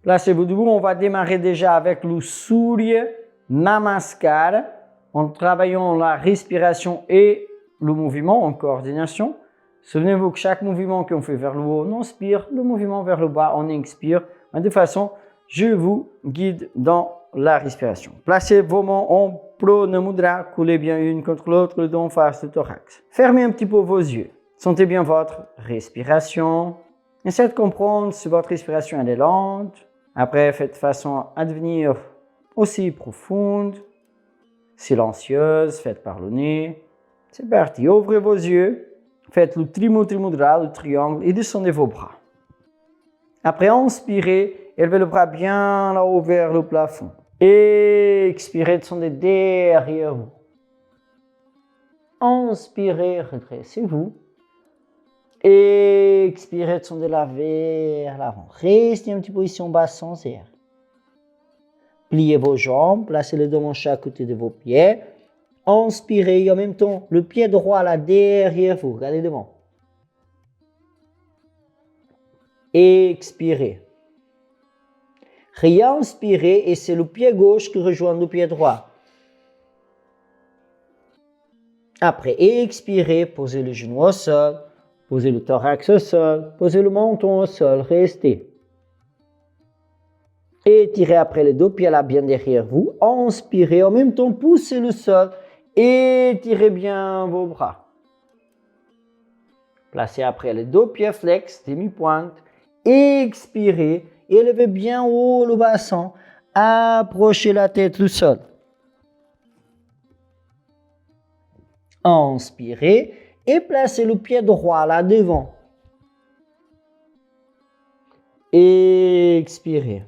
Placez-vous debout. On va démarrer déjà avec le Surya Namaskar en travaillant la respiration et le mouvement en coordination. Souvenez-vous que chaque mouvement qu'on fait vers le haut, on inspire, le mouvement vers le bas, on expire. De toute façon, je vous guide dans la respiration. Placez vos mains en Prana Mudra, coulez bien une contre l'autre, le dos en face du thorax. Fermez un petit peu vos yeux. Sentez bien votre respiration. Essayez de comprendre si votre respiration elle est lente. Après, faites de façon à devenir aussi profonde, silencieuse, faites par le nez. C'est parti, ouvrez vos yeux. Faites le Trimudra, le triangle, et descendez vos bras. Après, inspirez, élevez le bras bien là-haut vers le plafond. Expirez, descendez derrière vous. Inspirez, redressez-vous. Expirez, descendez là vers l'avant. Restez en petite position basse sans air. Pliez vos jambes, placez les deux mains chaque côté de vos pieds. Inspirez et en même temps, le pied droit là derrière vous. Regardez devant. Expirez. Réinspirez et c'est le pied gauche qui rejoint le pied droit. Après, expirez, posez le genou au sol, posez le thorax au sol, posez le menton au sol, restez. Étirez après les deux pieds là bien derrière vous. Inspirez, en même temps, poussez le sol. Étirez bien vos bras. Placez après les deux pieds flex, demi-pointe. Expirez, élevez bien haut le bassin. Approchez la tête du sol. Inspirez et placez le pied droit là devant. Expirez.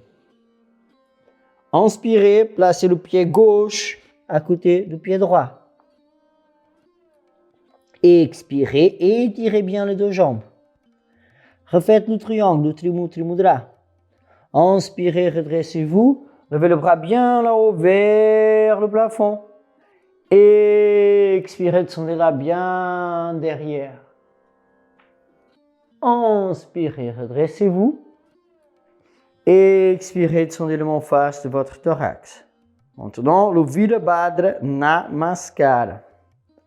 Inspirez, placez le pied gauche à côté du pied droit. Expirez et étirez bien les deux jambes. Refaites le triangle, le Trimudra. Inspirez, redressez-vous. Levez le bras bien là-haut vers le plafond. Expirez, descendez là bien derrière. Inspirez, redressez-vous. Expirez, descendez le en face de votre thorax. Maintenant, le Virabhadra Namaskar.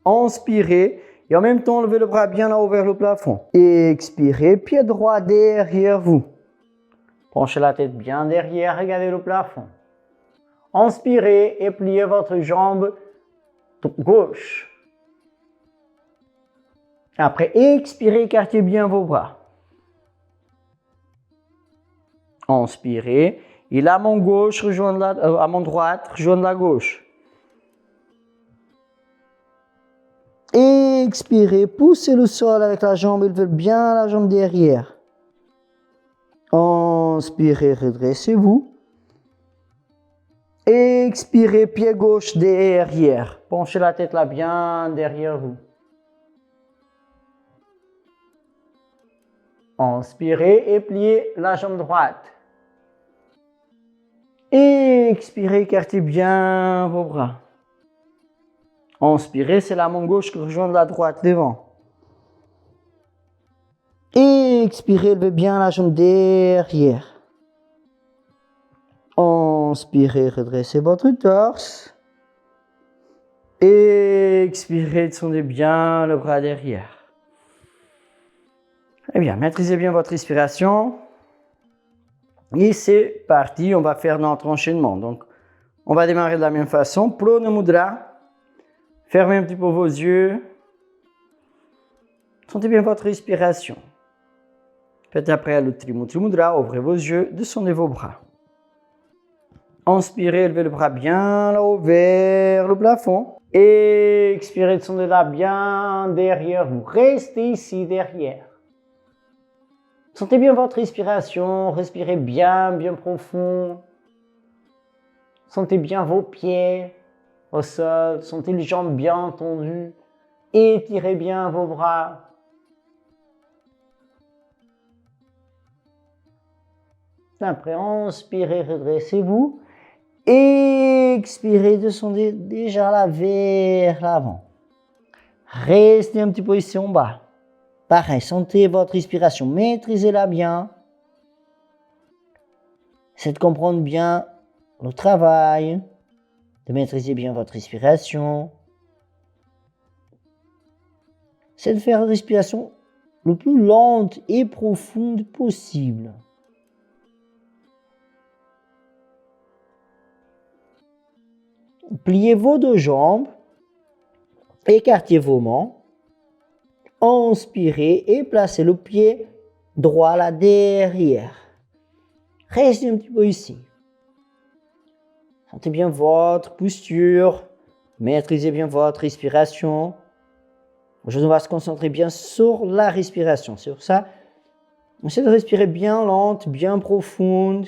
Inspirez et en même temps, levez le bras bien là-haut vers le plafond. Expirez, pied droit derrière vous. Penchez la tête bien derrière, regardez le plafond. Inspirez et pliez votre jambe gauche. Après, expirez, écartez bien vos bras. Inspirez et la main gauche rejoint la main droite rejoint la gauche. Expirez, poussez le sol avec la jambe, élevez bien la jambe derrière. Inspirez, redressez-vous. Expirez, pied gauche derrière. Penchez la tête là bien derrière vous. Inspirez et pliez la jambe droite. Expirez, écartez bien vos bras. Inspirez, c'est la main gauche qui rejoint la droite devant. Expirez, levez bien la jambe derrière. Inspirez, redressez votre torse. Expirez, descendez bien le bras derrière. Eh bien, maîtrisez bien votre respiration. Et c'est parti, on va faire notre enchaînement. Donc, on va démarrer de la même façon. Prana Mudra. Fermez un petit peu vos yeux. Sentez bien votre respiration. Faites après le Trimudra, ouvrez vos yeux, descendez vos bras. Inspirez, levez le bras bien là-haut vers le plafond. Expirez, descendez là bien derrière vous. Restez ici derrière. Sentez bien votre respiration, respirez bien, bien profond. Sentez bien vos pieds au sol, sentez les jambes bien tendues. Étirez bien vos bras. Après, inspirez, redressez-vous. Expirez, descendez déjà là vers l'avant. Restez un petit peu ici en bas. Pareil, sentez votre respiration, maîtrisez-la bien. C'est de comprendre bien le travail, de maîtriser bien votre respiration. C'est de faire la respiration le plus lente et profonde possible. Pliez vos deux jambes, écartez vos mains, inspirez et placez le pied droit là derrière. Restez un petit peu ici. Sentez bien votre posture, maîtrisez bien votre respiration. Aujourd'hui, on va se concentrer bien sur la respiration. C'est pour ça, essayez de respirer bien lente, bien profonde.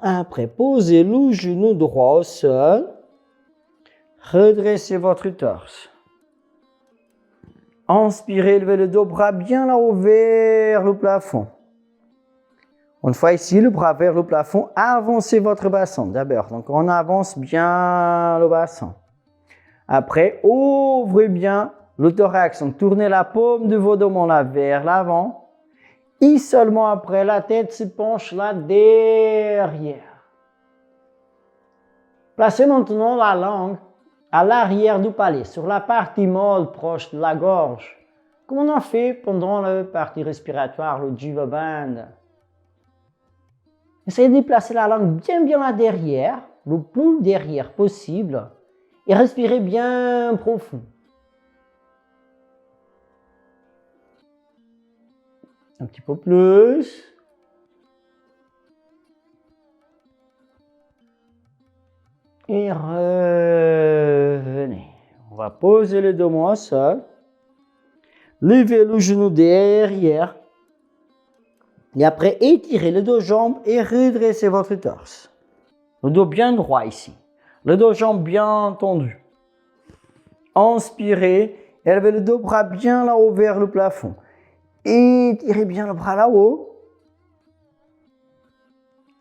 Après, posez le genou droit au sol. Redressez votre torse. Inspirez, levez le dos, bras bien là-haut vers le plafond. Une fois ici, le bras vers le plafond, avancez votre bassin d'abord. Donc, on avance bien le bassin. Après, ouvrez bien le thorax. Donc, tournez la paume de vos deux mains là vers l'avant. Et seulement après, la tête se penche là derrière. Placez maintenant la langue à l'arrière du palais, sur la partie molle proche de la gorge, comme on a fait pendant la partie respiratoire, le Jiva Bandha. Essayez de placer la langue bien là derrière, le plus derrière possible, et respirez bien profond. Un petit peu plus. Et revenez. On va poser les deux mains au sol. Levez le genou derrière. Et après, étirez les deux jambes et redressez votre torse. Le dos bien droit ici. Le dos jambes bien tendu. Inspirez. Élevez le dos bras bien là-haut vers le plafond. Étirez bien le bras là-haut.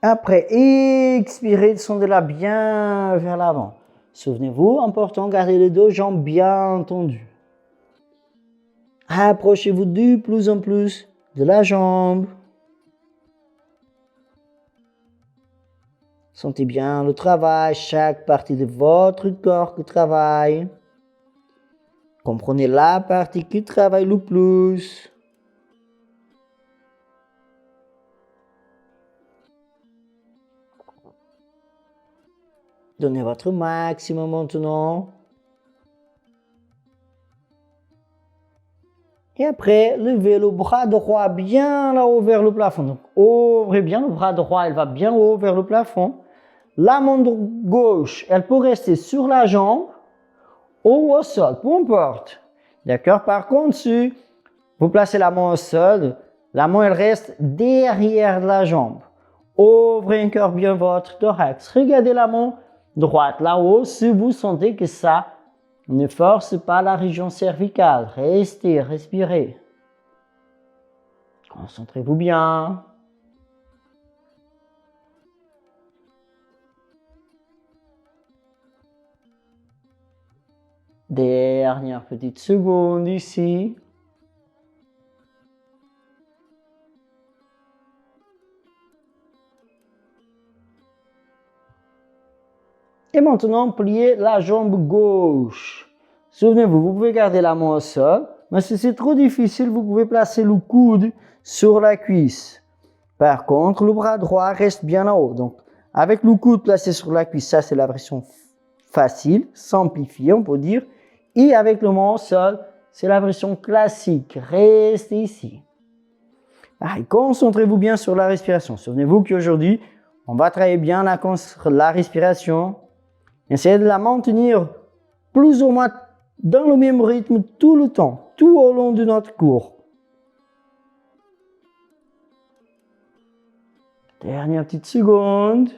Après, expirez, descendez-la bien vers l'avant. Souvenez-vous, important, gardez les deux jambes bien tendues. Approchez-vous de plus en plus de la jambe. Sentez bien le travail, chaque partie de votre corps qui travaille. Comprenez la partie qui travaille le plus. Donnez votre maximum maintenant. Et après, levez le bras droit bien là-haut vers le plafond. Donc, ouvrez bien le bras droit, elle va bien haut vers le plafond. La main gauche, elle peut rester sur la jambe ou au sol, peu importe. D'accord? Par contre, si vous placez la main au sol, la main, elle reste derrière la jambe. Ouvrez encore bien votre thorax. Regardez la main droite là-haut si vous sentez que ça ne force pas la région cervicale. Restez, respirez. Concentrez-vous bien. Dernière petite seconde ici. Et maintenant, pliez la jambe gauche. Souvenez-vous, vous pouvez garder la main au sol, mais si c'est trop difficile, vous pouvez placer le coude sur la cuisse. Par contre, le bras droit reste bien là-haut. Donc, avec le coude placé sur la cuisse, ça c'est la version facile, simplifiée, on peut dire. Et avec le main au sol, c'est la version classique. Restez ici. Concentrez-vous bien sur la respiration. Souvenez-vous qu'aujourd'hui, on va travailler bien la respiration. Essayez de la maintenir plus ou moins dans le même rythme tout le temps, tout au long de notre cours. Dernière petite seconde.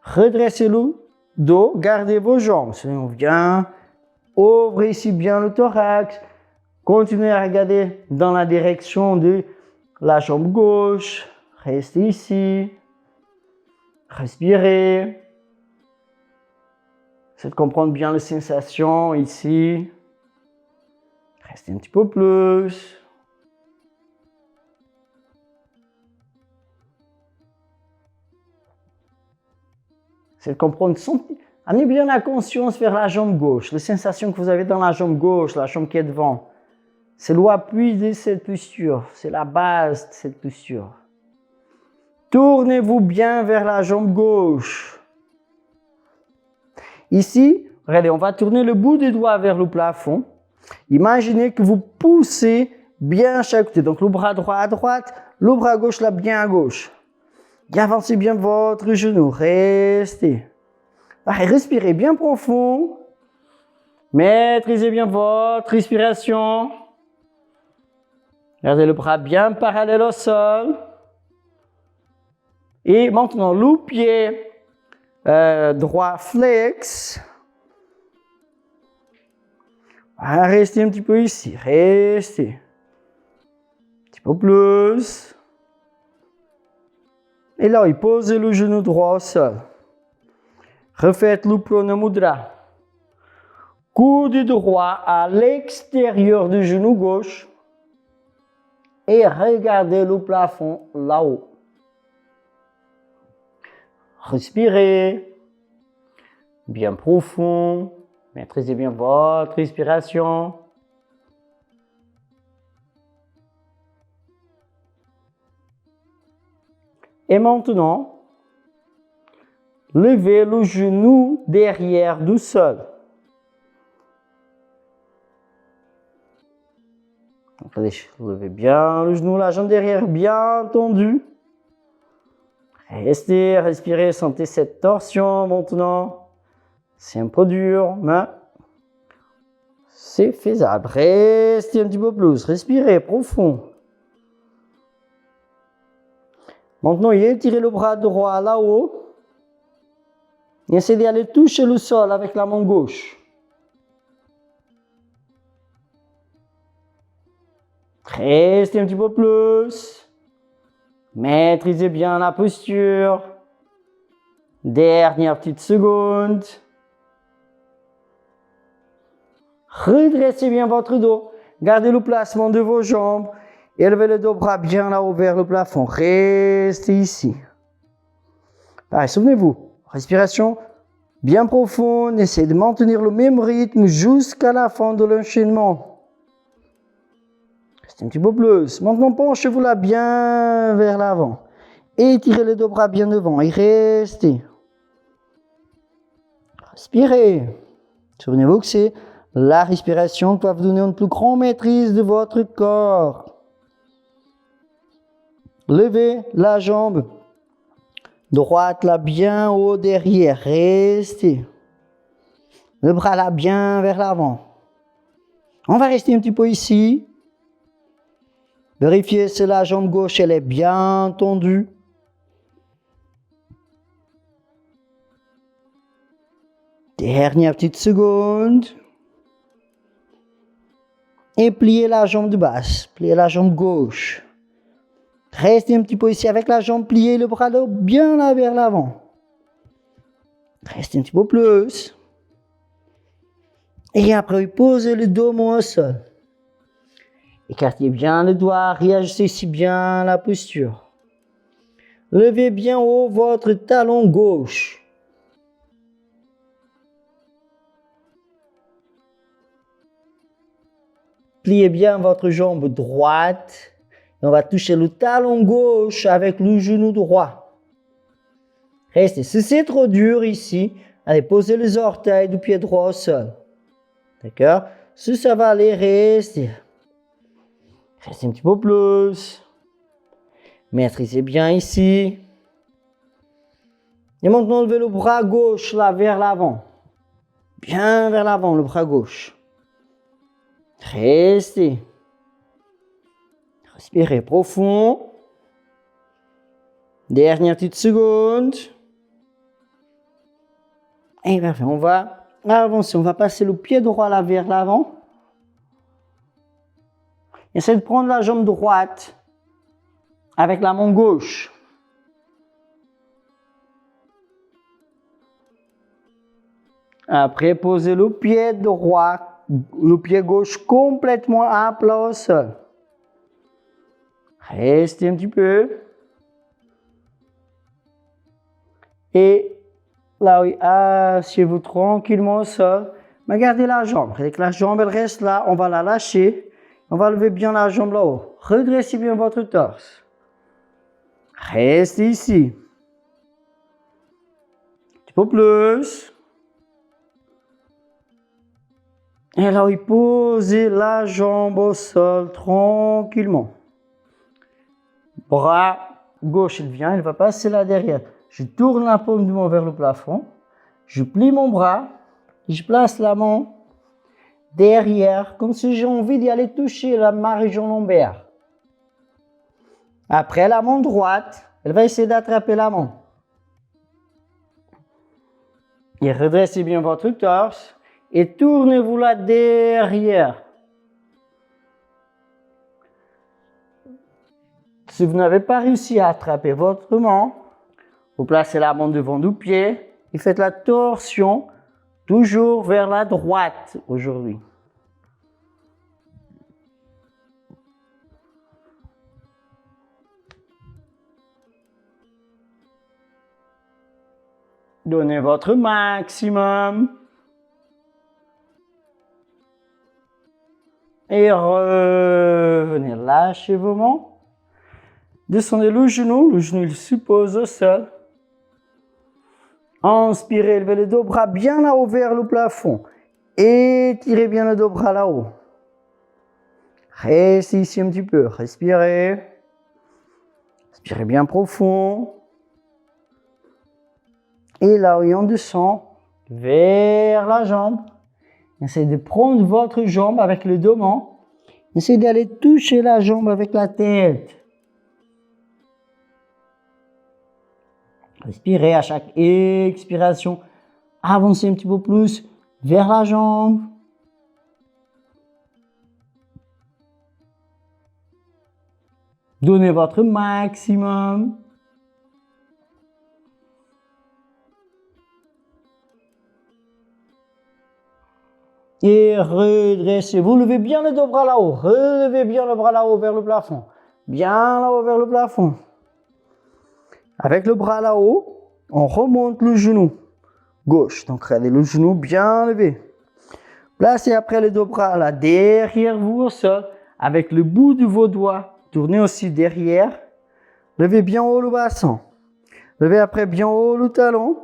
Redressez le dos, gardez vos jambes. Si on vient, ouvrez ici bien le thorax. Continuez à regarder dans la direction de la jambe gauche. Restez ici. Respirez. Essayez de comprendre bien les sensations ici. Restez un petit peu plus. C'est de comprendre, amenez bien la conscience vers la jambe gauche, les sensations que vous avez dans la jambe gauche, la jambe qui est devant. C'est l'appui de cette posture, c'est la base de cette posture. Tournez-vous bien vers la jambe gauche. Ici, regardez, on va tourner le bout des doigts vers le plafond. Imaginez que vous poussez bien chaque côté. Donc le bras droit à droite, le bras gauche là bien à gauche. Et avancez bien votre genou, restez. Allez, respirez bien profond. Maîtrisez bien votre respiration. Gardez le bras bien parallèle au sol. Et maintenant, le pied droit flex. Restez un petit peu ici, restez. Un petit peu plus. Et là, posez le genou droit au sol. Refaites le Prana Mudra. Coude droit à l'extérieur du genou gauche. Et regardez le plafond là-haut. Respirez. Bien profond. Maîtrisez bien votre respiration. Et maintenant, levez le genou derrière du sol. Levez bien le genou, la jambe derrière bien tendue. Restez, respirez, sentez cette torsion maintenant. C'est un peu dur, mais c'est faisable. Restez un petit peu plus, respirez profond. Maintenant, étirez le bras droit là-haut. Et essayez d'aller toucher le sol avec la main gauche. Restez un petit peu plus. Maîtrisez bien la posture. Dernière petite seconde. Redressez bien votre dos. Gardez le placement de vos jambes. Élevez le dos bras bien là-haut vers le plafond. Restez ici. Pareil, souvenez-vous, respiration bien profonde. Essayez de maintenir le même rythme jusqu'à la fin de l'enchaînement. Restez un petit peu plus. Maintenant, penchez-vous là bien vers l'avant. Étirez les deux bras bien devant et restez. Respirez. Souvenez-vous que c'est la respiration qui va vous donner une plus grande maîtrise de votre corps. Levez la jambe droite là bien haut derrière. Restez. Le bras là bien vers l'avant. On va rester un petit peu ici. Vérifiez si la jambe gauche elle est bien tendue. Dernière petite seconde. Et pliez la jambe de basse. Pliez la jambe gauche. Restez un petit peu ici avec la jambe pliée, le bras là bien là vers l'avant. Restez un petit peu plus. Et après, posez le dos au sol. Écartez bien le doigt, réajustez ici bien la posture. Levez bien haut votre talon gauche. Pliez bien votre jambe droite. Et on va toucher le talon gauche avec le genou droit. Restez. Si c'est trop dur ici, allez, posez les orteils du pied droit au sol. D'accord? Si ça va aller, restez. Restez un petit peu plus. Maîtrisez bien ici. Et maintenant, levez le bras gauche là vers l'avant. Bien vers l'avant, le bras gauche. Restez. Respirez profond. Dernière petite seconde. Et parfait, on va avancer. On va passer le pied droit là vers l'avant. Essayez de prendre la jambe droite avec la main gauche. Après, posez le pied droit le pied gauche complètement à plat au sol. Restez un petit peu. Et là, oui, asseyez-vous tranquillement au sol. Mais gardez la jambe. Dès que la jambe elle reste là, on va la lâcher. On va lever bien la jambe là-haut. Redressez bien votre torse. Restez ici. Un petit peu plus. Et là, oui, posez la jambe au sol tranquillement. Bras gauche, il vient, il va passer là derrière. Je tourne la paume de main vers le plafond. Je plie mon bras. Je place la main derrière, comme si j'ai envie d'y aller toucher ma région lombaire. Après, la main droite, elle va essayer d'attraper la main. Et redressez bien votre torse et tournez-vous là derrière. Si vous n'avez pas réussi à attraper votre main, vous placez la main devant le pied et faites la torsion toujours vers la droite aujourd'hui. Donnez votre maximum. Et revenez, lâchez vos mains. Descendez le genou il se pose au sol. Inspirez, élevez les deux bras bien là-haut vers le plafond. Étirez bien les deux bras là-haut. Restez ici un petit peu, respirez. Respirez bien profond. Et là où on descend vers la jambe. Essayez de prendre votre jambe avec les deux mains. Essayez d'aller toucher la jambe avec la tête. Respirez à chaque expiration. Avancez un petit peu plus vers la jambe. Donnez votre maximum. Et redressez. Vous levez bien les deux bras là-haut. Relevez bien le bras là-haut vers le plafond. Bien là-haut vers le plafond. Avec le bras là-haut, on remonte le genou gauche. Donc, regardez le genou bien levé. Placez après les deux bras là derrière vous au sol. Avec le bout de vos doigts, tournez aussi derrière. Levez bien haut le bassin. Levez après bien haut le talon.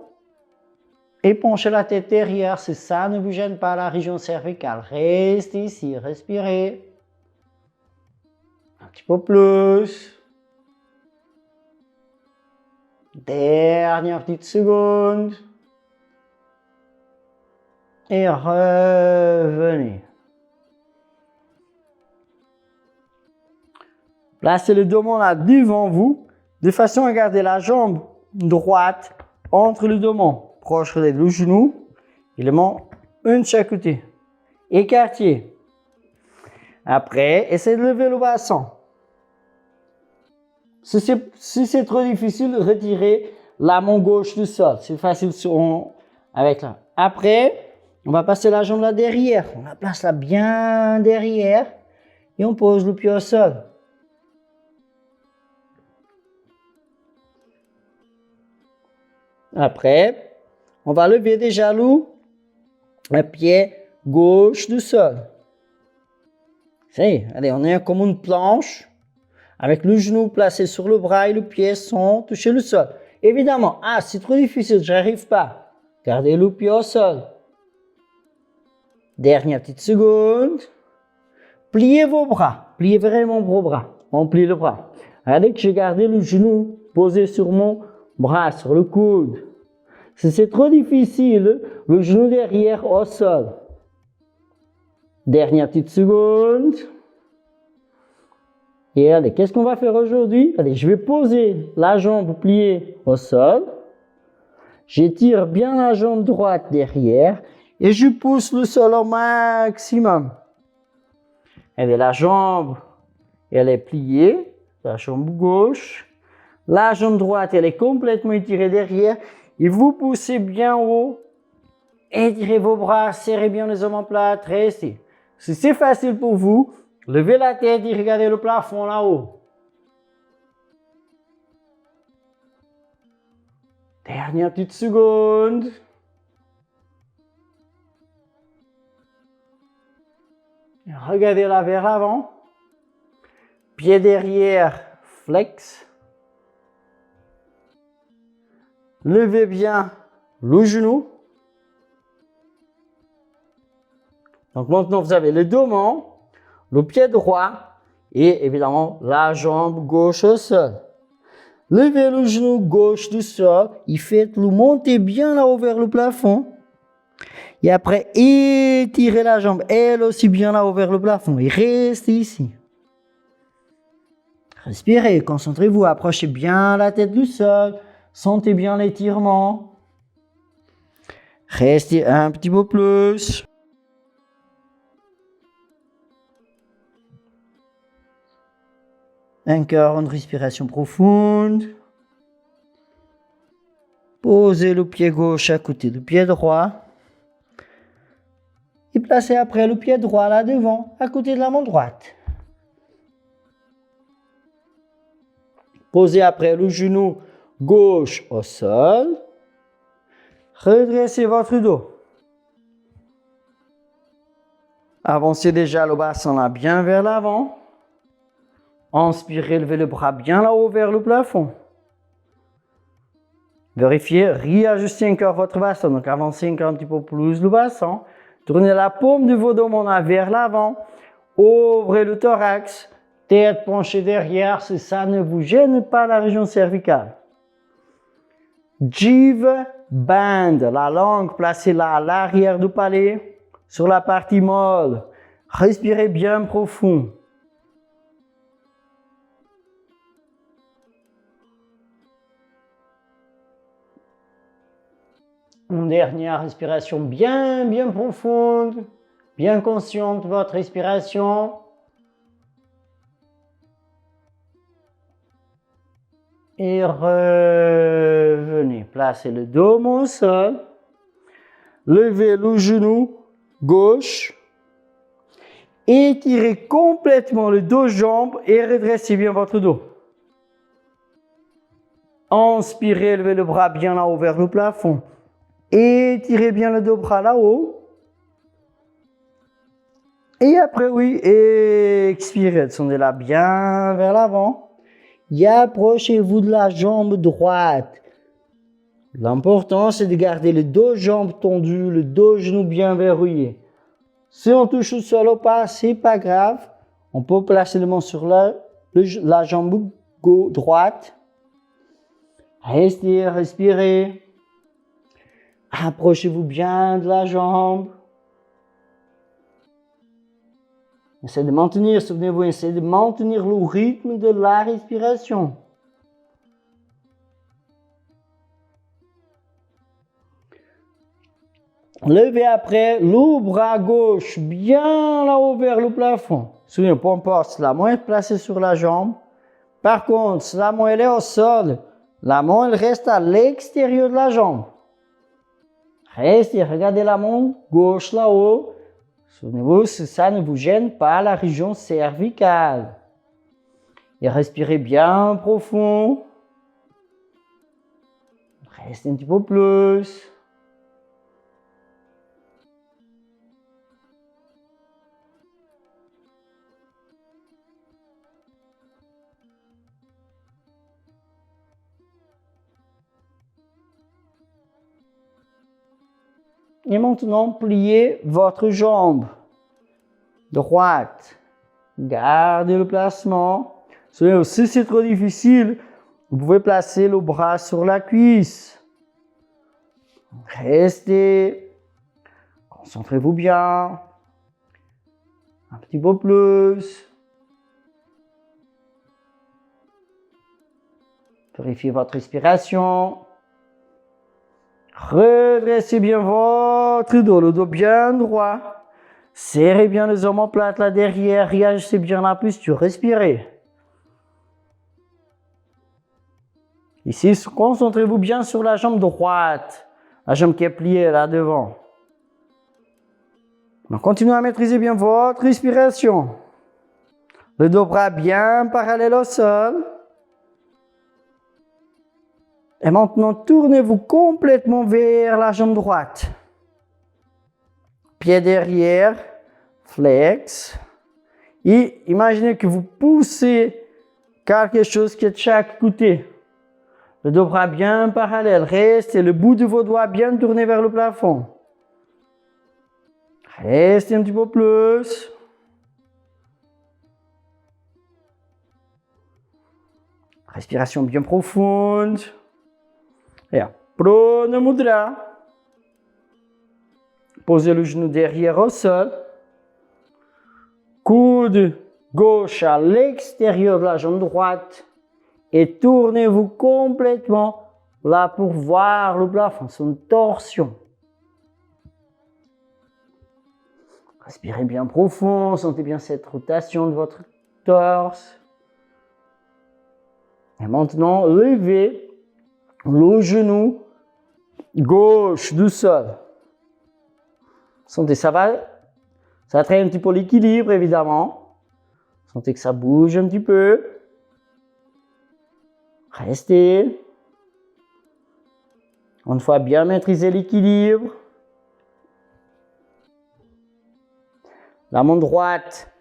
Et penchez la tête derrière. Si ça ne vous gêne pas la région cervicale, restez ici, respirez. Un petit peu plus. Dernière petite seconde. Et revenez. Placez les deux mains là devant vous, de façon à garder la jambe droite entre les deux mains. Proche le genou et les mains une de chaque côté. Écartez. Après, essayez de lever le bassin. Si c'est trop difficile, retirez la main gauche du sol. C'est facile avec là. Après, on va passer la jambe là derrière. On la place là bien derrière et on pose le pied au sol. Après, on va lever déjà le pied gauche du sol. Ça y est, allez, on est comme une planche avec le genou placé sur le bras et le pied sans toucher le sol. Évidemment, c'est trop difficile, j'arrive pas. Gardez le pied au sol. Dernière petite seconde. Pliez vos bras, pliez vraiment vos bras. On plie le bras. Regardez que j'ai gardé le genou posé sur mon bras, sur le coude. Si c'est trop difficile, le genou derrière au sol. Dernière petite seconde. Et allez, qu'est-ce qu'on va faire aujourd'hui? Allez, je vais poser la jambe pliée au sol. J'étire bien la jambe droite derrière et je pousse le sol au maximum. Allez, la jambe, elle est pliée, la jambe gauche. La jambe droite, elle est complètement étirée derrière. Et vous poussez bien haut Étirez vos bras, serrez bien les omoplates, restez. Si c'est facile pour vous, levez la tête et regardez le plafond là-haut. Dernière petite seconde. Regardez là vers l'avant. Pied derrière, flex. Levez bien le genou. Donc maintenant, vous avez le dos mort, le pied droit et évidemment la jambe gauche au sol. Levez le genou gauche du sol et faites-le monter bien là-haut vers le plafond. Et après, étirez la jambe, elle aussi bien là-haut vers le plafond. Et restez ici. Respirez, concentrez-vous, approchez bien la tête du sol. Sentez bien l'étirement. Restez un petit peu plus. Encore une respiration profonde. Posez le pied gauche à côté du pied droit. Et placez après le pied droit là devant, à côté de la main droite. Posez après le genou gauche au sol. Redressez votre dos. Avancez déjà le bassin là bien vers l'avant. Inspirez, levez le bras bien là-haut vers le plafond. Vérifiez, réajustez encore votre bassin. Donc avancez encore un petit peu plus le bassin. Tournez la paume de vos dos vers l'avant. Ouvrez le thorax. Tête penchée derrière, si ça ne vous gêne pas la région cervicale. Jiva band, la langue placée là à l'arrière du palais, sur la partie molle. Respirez bien profond. Une dernière respiration bien profonde, bien consciente de votre respiration. Et revenez, placez le dos au sol. Levez le genou gauche. Étirez complètement le dos jambes et redressez bien votre dos. Inspirez, levez le bras bien là-haut vers le plafond. Étirez bien le dos bras là-haut. Et après, oui, expirez. Descendez là bien vers l'avant. Et approchez-vous de la jambe droite. L'important, c'est de garder le dos jambes tendu, le dos genou bien verrouillé. Si on touche le sol ou pas, c'est pas grave. On peut placer le main sur la jambe droite. Restez, respirez. Approchez-vous bien de la jambe. Essayez de maintenir, souvenez-vous, essayez de maintenir le rythme de la respiration. Levez après le bras gauche bien là-haut vers le plafond. Souvenez-vous, peu importe si la main est placée sur la jambe. Par contre, si la main elle est au sol, la main elle reste à l'extérieur de la jambe. Restez, regardez la main gauche là-haut. Souvenez-vous, si ça ne vous gêne pas la région cervicale. Et respirez bien profond. Restez un petit peu plus. Et maintenant, pliez votre jambe droite. Gardez le placement. Si c'est trop difficile, vous pouvez placer le bras sur la cuisse. Restez. Concentrez-vous bien. Un petit peu plus. Vérifiez votre respiration. Redressez bien votre dos, le dos bien droit. Serrez bien les omoplates là derrière, réagissez bien la posture, respirez. Ici, concentrez-vous bien sur la jambe droite, la jambe qui est pliée là devant. Donc, continuez à maîtriser bien votre respiration. Le dos bras bien parallèle au sol. Et maintenant, tournez-vous complètement vers la jambe droite. Pied derrière, flex. Et imaginez que vous poussez quelque chose qui est de chaque côté. Le dos bras bien parallèle. Restez le bout de vos doigts bien tourné vers le plafond. Restez un petit peu plus. Respiration bien profonde. Et Prana Mudra. Posez le genou derrière au sol. Coude gauche à l'extérieur de la jambe droite. Et tournez-vous complètement là pour voir le plafond. C'est une torsion. Respirez bien profond. Sentez bien cette rotation de votre torse. Et maintenant, levez le genou gauche du sol. Sentez, ça traîne un petit peu l'équilibre, évidemment. Sentez que ça bouge un petit peu. Restez. Une fois bien maîtrisé l'équilibre. La main droite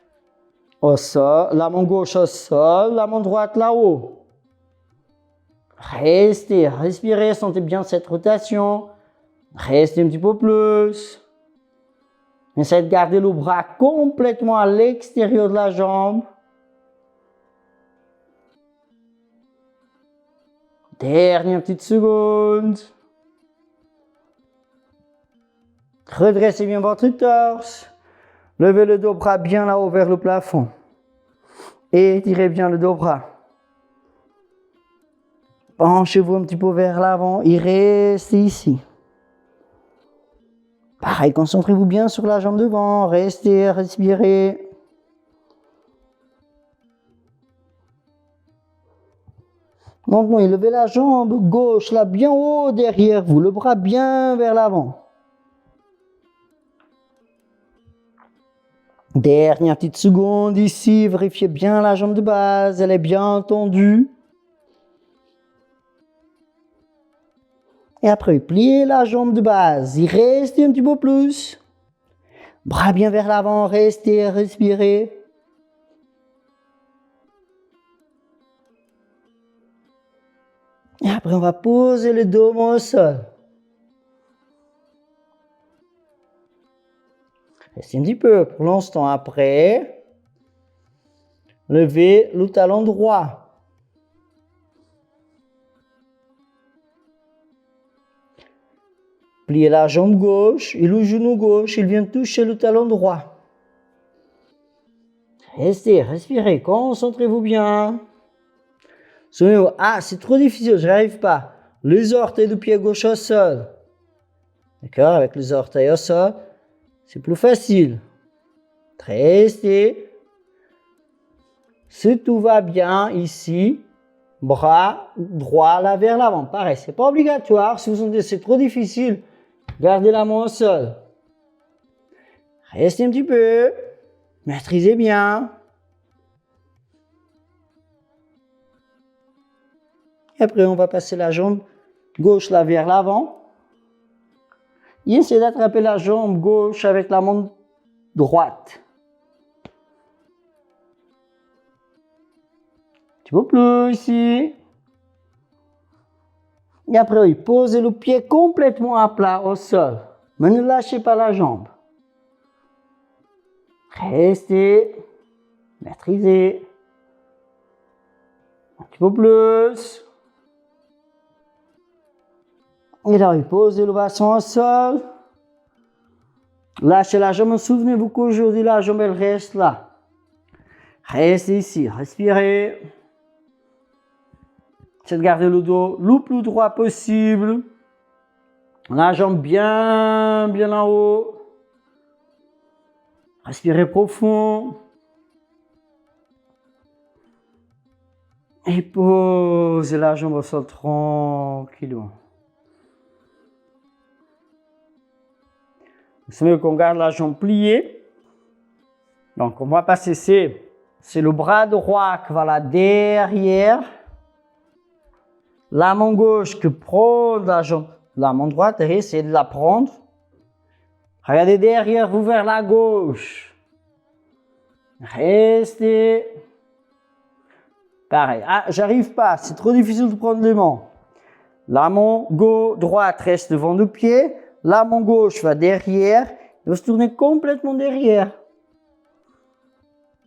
au sol, la main gauche au sol, la main droite là-haut. Restez, respirez, sentez bien cette rotation. Restez un petit peu plus. Essayez de garder le bras complètement à l'extérieur de la jambe. Dernière petite seconde. Redressez bien votre torse. Levez le dos bras bien là-haut vers le plafond. Étirez bien le dos bras. Penchez-vous un petit peu vers l'avant et restez ici. Pareil, concentrez-vous bien sur la jambe devant. Restez, respirez. Maintenant, levez la jambe gauche là bien haut derrière vous. Le bras bien vers l'avant. Dernière petite seconde ici. Vérifiez bien la jambe de base. Elle est bien tendue. Et après, pliez la jambe de base. Y restez un petit peu plus. Bras bien vers l'avant. Restez, respirez. Et après, on va poser le dos au sol. Restez un petit peu pour l'instant. Après, levez le talon droit. Pliez la jambe gauche et le genou gauche, il vient toucher le talon droit. Restez, respirez, concentrez-vous bien. Souvenez-vous, c'est trop difficile, je n'y arrive pas. Les orteils du pied gauche au sol. D'accord, avec les orteils au sol, c'est plus facile. Restez. Si tout va bien ici, bras droit là vers l'avant. Pareil, c'est pas obligatoire. Si vous sentez que c'est trop difficile, gardez la main au sol. Restez un petit peu. Maîtrisez bien. Et après, on va passer la jambe gauche là vers l'avant. Et essayez d'attraper la jambe gauche avec la main droite. Un petit peu plus ici. Et après, posez le pied complètement à plat au sol. Mais ne lâchez pas la jambe. Restez. Maîtrisez. Un petit peu plus. Et là, posez le bassin au sol. Lâchez la jambe. Souvenez-vous qu'aujourd'hui, la jambe, elle reste là. Restez ici. Respirez. Essayez de garder le dos le plus droit possible. La jambe bien en haut. Respirez profond. Et posez la jambe au sol tranquillement. C'est mieux qu'on garde la jambe pliée. Donc, on va passer, c'est le bras droit qui va là derrière. La main gauche qui prend la jambe. La main droite, essayez de la prendre. Regardez derrière vous vers la gauche. Restez. Pareil. Ah, j'arrive pas. C'est trop difficile de prendre les mains. La main droite reste devant le pied. La main gauche va derrière. Il va se tourner complètement derrière.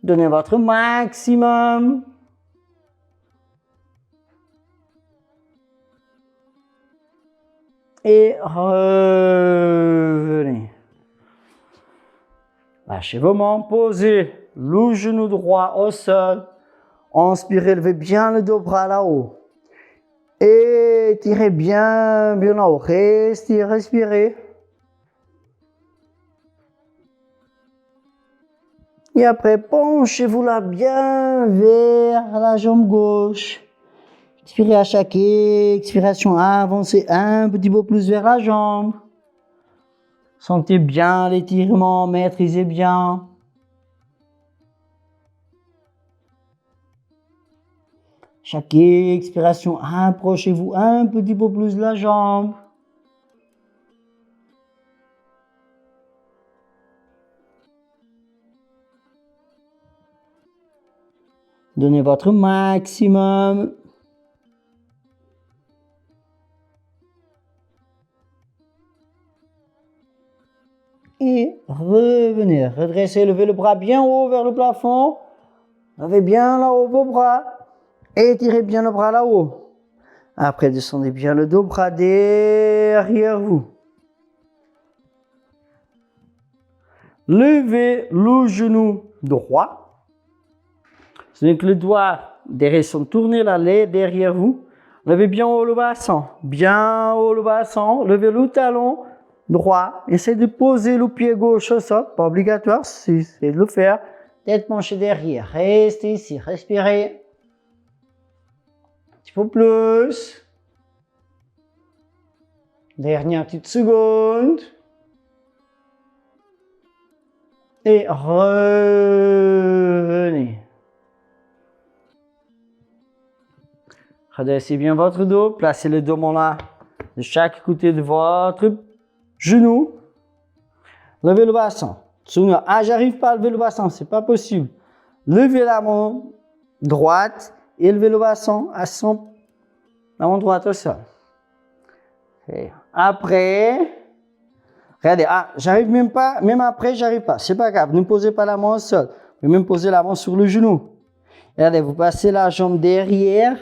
Donnez votre maximum. Et revenez. Lâchez vos mains, posez le genou droit au sol. Inspirez, levez bien le dos bras là-haut. Étirez bien là-haut. Restez, respirez. Et après, penchez-vous là bien vers la jambe gauche. Expirez à chaque expiration, avancez un petit peu plus vers la jambe. Sentez bien l'étirement, maîtrisez bien. Chaque expiration, approchez-vous un petit peu plus de la jambe. Donnez votre maximum. Et revenez, redressez, levez le bras bien haut vers le plafond. Levez bien là-haut vos bras. Étirez bien le bras là-haut. Après, descendez bien le dos, bras derrière vous. Levez le genou droit. C'est que le doigt derrière sont tournés là, derrière vous. Levez bien haut le bassin. Bien haut le bassin. Levez le talon droit. Essayez de poser le pied gauche au sol. Pas obligatoire, c'est de le faire. Tête penchée derrière. Restez ici. Respirez. Un petit peu plus. Dernière petite seconde. Et revenez. Redressez bien votre dos. Placez le dos là de chaque côté de votre genou. Levez le bassin. Ah, j'arrive pas à lever le bassin, c'est pas possible. Levez la main droite et levez le bassin à la main droite au sol. Et après, regardez, j'arrive même pas, même après, j'arrive pas. C'est pas grave, ne posez pas la main au sol. Vous pouvez même poser la main sur le genou. Regardez, vous passez la jambe derrière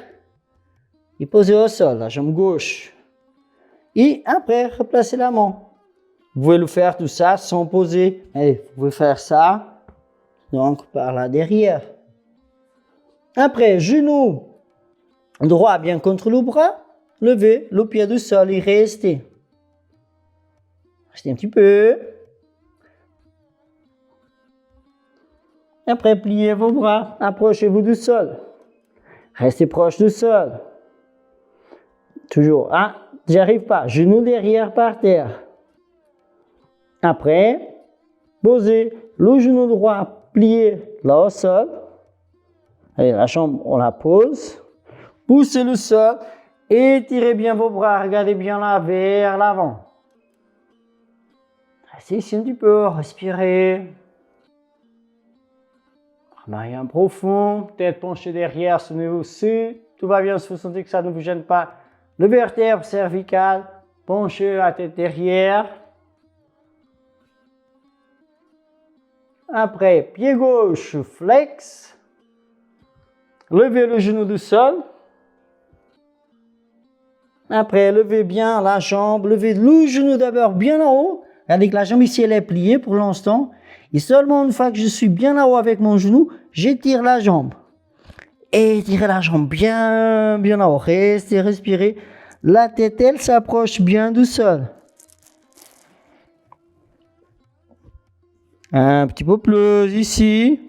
et posez au sol, la jambe gauche. Et après, replacez la main. Vous pouvez le faire tout ça sans poser. Allez, vous pouvez faire ça. Donc, par là derrière. Après, genou droit bien contre le bras. Levez le pied du sol et restez. Restez un petit peu. Après, pliez vos bras. Approchez-vous du sol. Restez proche du sol. Toujours. J'y arrive pas. Genou derrière par terre. Après, posez le genou droit plié là au sol. Allez, la jambe, on la pose. Poussez le sol. Étirez bien vos bras. Regardez bien là vers l'avant. Restez ici un petit peu. Respirez. Remarquez un profond. Tête penchée derrière. Souvenez-vous, si tout va bien, si vous sentez que ça ne vous gêne pas, le vertèbre cervical. Penchez la tête derrière. Après, pied gauche, flex. Levez le genou du sol. Après, levez bien la jambe. Levez le genou d'abord bien en haut. Regardez que la jambe ici, elle est pliée pour l'instant. Et seulement une fois que je suis bien en haut avec mon genou, j'étire la jambe. Étirez la jambe bien en haut. Restez, respirez. La tête, elle s'approche bien du sol. Un petit peu plus ici.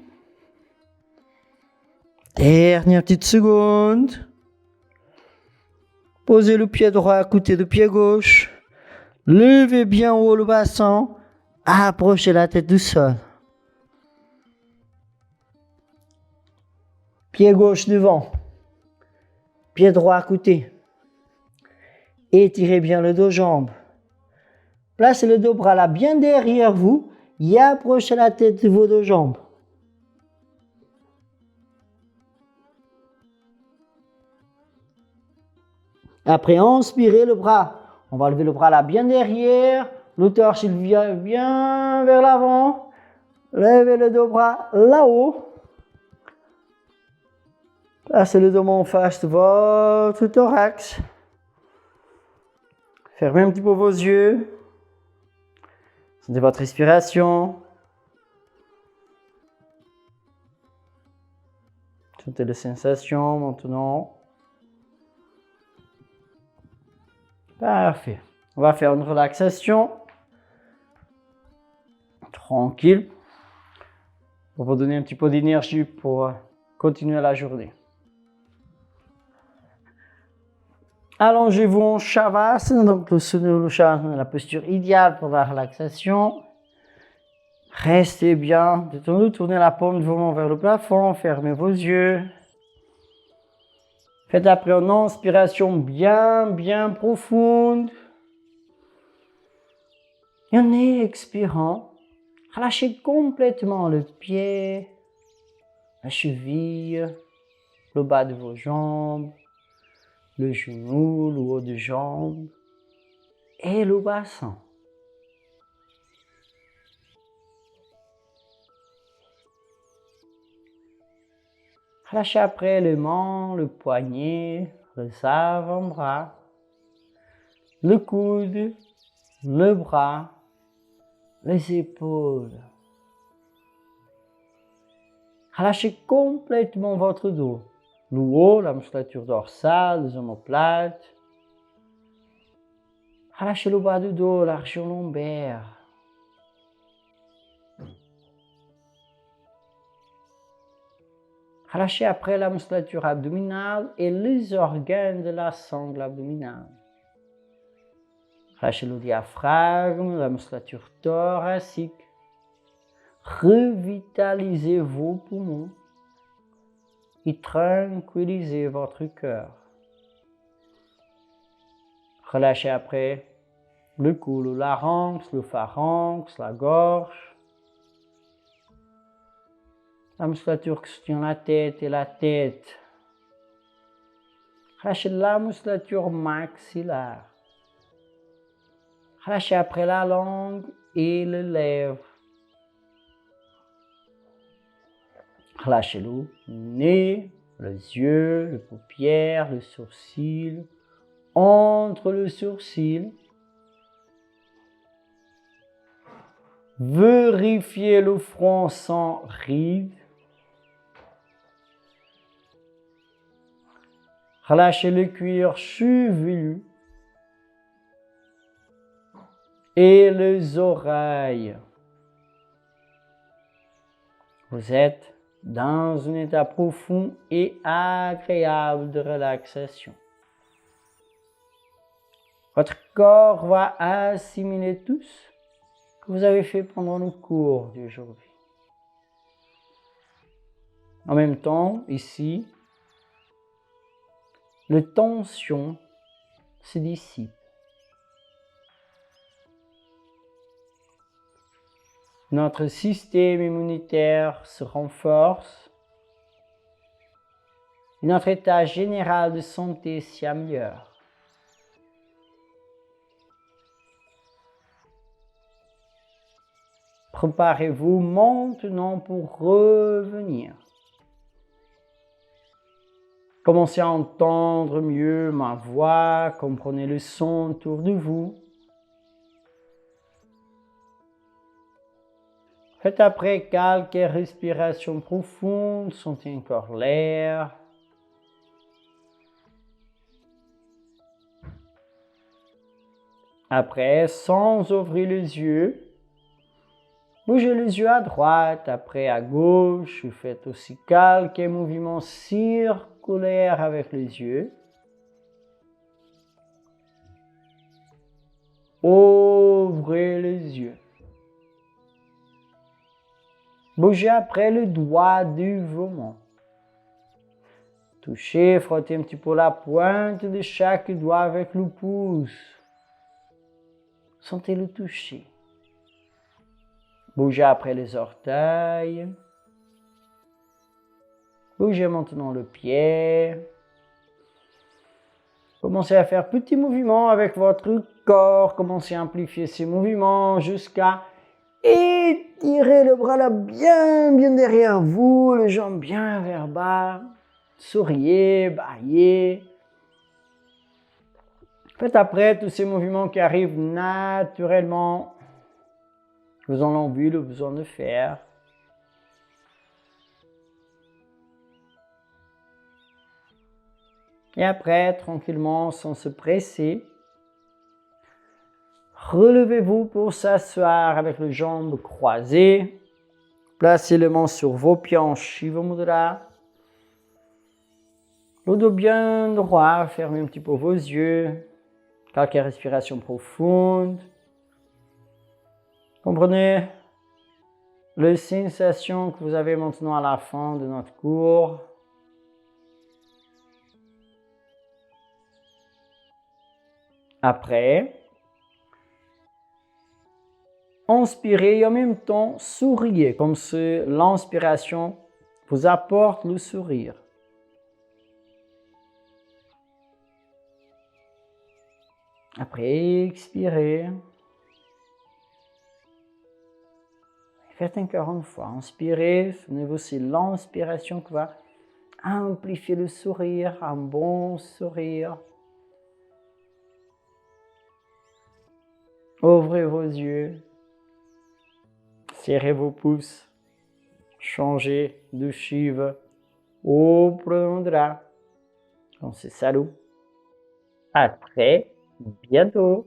Dernière petite seconde. Posez le pied droit à côté du pied gauche. Levez bien haut le bassin. Approchez la tête du sol. Pied gauche devant. Pied droit à côté. Étirez bien le dos-jambes. Placez le dos-bras là bien derrière vous et approchez la tête de vos dos-jambes. Après, inspirez le bras. On va lever le bras là bien derrière. Le torse il vient bien vers l'avant. Levez le dos-bras là-haut. Placez le dos en face de votre thorax. Fermez un petit peu vos yeux. Sentez votre respiration. Sentez les sensations maintenant. Parfait. On va faire une relaxation. Tranquille. Pour vous donner un petit peu d'énergie pour continuer la journée. Allongez-vous en Shavasana, donc le Shavasana, la posture idéale pour la relaxation. Restez bien détendu, tournez la paume de vos mains vers le plafond, fermez vos yeux. Faites après une inspiration bien profonde. Et en expirant, relâchez complètement le pied, la cheville, le bas de vos jambes, le genou, le haut de jambe et le bassin. Relâchez après les mains, le poignet, les avant-bras, le coude, le bras, les épaules. Relâchez complètement votre dos. Le haut, la musculature dorsale, les omoplates. Relâchez le bas du dos, la région lombaire. Relâchez après la musculature abdominale et les organes de la sangle abdominale. Relâchez le diaphragme, la musculature thoracique. Revitalisez vos poumons et tranquillisez votre cœur. Relâchez après le cou, le larynx, le pharynx, la gorge. La musculature qui soutient la tête et la tête. Relâchez la musculature maxillaire. Relâchez après la langue et les lèvres. Relâchez le nez, les yeux, les paupières, le sourcil, entre le sourcil. Vérifiez le front sans rides. Relâchez le cuir chevelu et les oreilles. Vous êtes dans un état profond et agréable de relaxation. Votre corps va assimiler tout ce que vous avez fait pendant le cours d'aujourd'hui. En même temps, ici, les tensions se dissipent. Notre système immunitaire se renforce. Notre état général de santé s'y améliore. Préparez-vous maintenant pour revenir. Commencez à entendre mieux ma voix, comprenez le son autour de vous. Faites après quelques respirations profondes, sentez encore l'air. Après, sans ouvrir les yeux, bougez les yeux à droite, après à gauche, faites aussi quelques mouvements circulaires avec les yeux. Ouvrez les yeux. Bougez après le doigt du moment. Touchez, frottez un petit peu la pointe de chaque doigt avec le pouce. Sentez le toucher. Bougez après les orteils. Bougez maintenant le pied. Commencez à faire petits mouvements avec votre corps. Commencez à amplifier ces mouvements jusqu'à étirer le bras là bien derrière vous, les jambes bien vers bas. Souriez, baillez. Faites après tous ces mouvements qui arrivent naturellement. Vous en avez envie, le besoin de faire. Et après, tranquillement, sans se presser, relevez-vous pour s'asseoir avec les jambes croisées. Placez les mains sur vos pieds en Shiva Mudra. Le dos bien droit, fermez un petit peu vos yeux. Quelques respirations profondes. Comprenez les sensations que vous avez maintenant à la fin de notre cours. Après, inspirez et en même temps souriez, comme si l'inspiration vous apporte le sourire. Après, expirez. Faites encore une fois. Inspirez. Souvenez-vous, c'est l'inspiration qui va amplifier le sourire, un bon sourire. Ouvrez vos yeux. Serrez vos pouces. Changez de Shiva au Pranamudra. Donc c'est salut. À très bientôt.